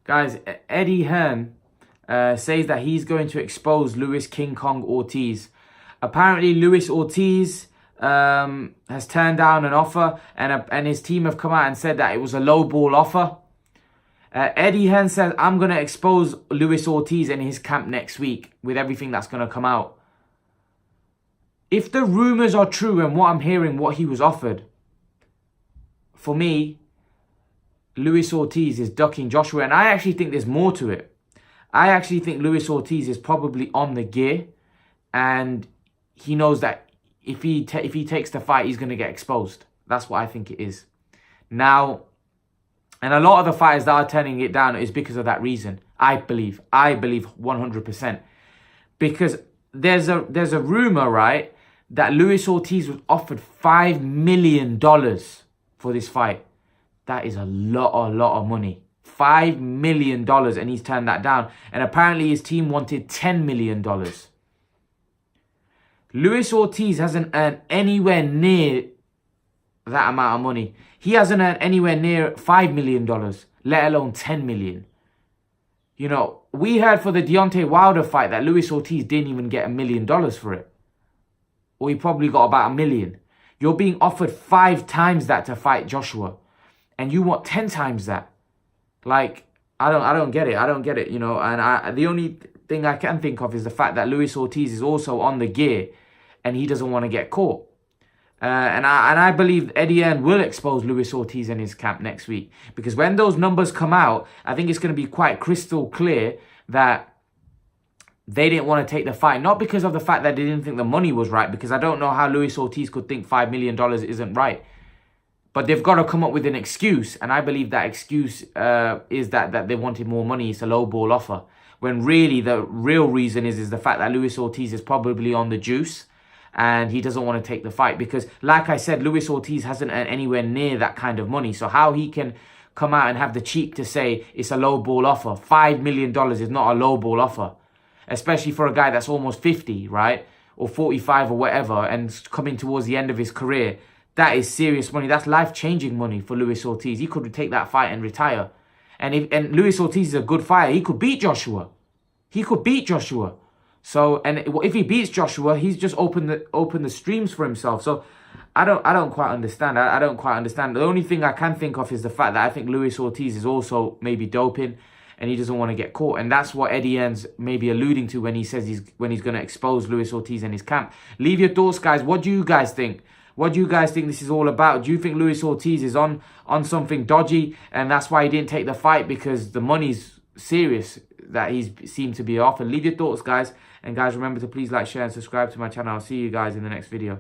Guys, Eddie Hearn says that he's going to expose Luis King Kong Ortiz. Apparently, Luis Ortiz has turned down an offer, and his team have come out and said that it was a low ball offer. Eddie Hearn says, I'm going to expose Luis Ortiz in his camp next week with everything that's going to come out. If the rumours are true and what I'm hearing, what he was offered, for me, Luis Ortiz is ducking Joshua. And I actually think there's more to it. I actually think Luis Ortiz is probably on the gear. And he knows that if he takes the fight, he's going to get exposed. That's what I think it is. Now, and a lot of the fighters that are turning it down is because of that reason. I believe 100%. Because there's a rumor, right, that Luis Ortiz was offered $5 million for this fight. That is a lot of money. $5 million, and he's turned that down. And apparently his team wanted $10 million. Luis Ortiz hasn't earned anywhere near that amount of money. He hasn't earned anywhere near $5 million, let alone $10 million. You know, we heard for the Deontay Wilder fight that Luis Ortiz didn't even get $1 million for it. Or he probably got about $1 million. You're being offered 5 times that to fight Joshua. And you want 10 times that. Like, I don't get it. I don't get it, you know. And the only thing I can think of is the fact that Luis Ortiz is also on the gear and he doesn't want to get caught. And I believe Eddie Hearn will expose Luis Ortiz in his camp next week. Because when those numbers come out, I think it's going to be quite crystal clear that they didn't want to take the fight. Not because of the fact that they didn't think the money was right. Because I don't know how Luis Ortiz could think $5 million isn't right. But they've got to come up with an excuse. And I believe that excuse is that they wanted more money. It's a low ball offer. When really the real reason is the fact that Luis Ortiz is probably on the juice. And he doesn't want to take the fight. Because like I said, Luis Ortiz hasn't earned anywhere near that kind of money. So how he can come out and have the cheek to say it's a low ball offer. $5 million is not a low ball offer. Especially for a guy that's almost 50, right? Or 45 or whatever. And coming towards the end of his career. That is serious money. That's life-changing money for Luis Ortiz. He could take that fight and retire. And Luis Ortiz is a good fighter. He could beat Joshua. He could beat Joshua. So, and if he beats Joshua, he's just opened the streams for himself. So, I don't quite understand. I don't quite understand. The only thing I can think of is the fact that I think Luis Ortiz is also maybe doping, and he doesn't want to get caught. And that's what Eddie Hearn's maybe alluding to when he says he's going to expose Luis Ortiz in his camp. Leave your thoughts, guys. What do you guys think? What do you guys think this is all about? Do you think Luis Ortiz is on something dodgy and that's why he didn't take the fight because the money's serious that he's seemed to be offered? Leave your thoughts, guys. And guys, remember to please like, share and subscribe to my channel. I'll see you guys in the next video.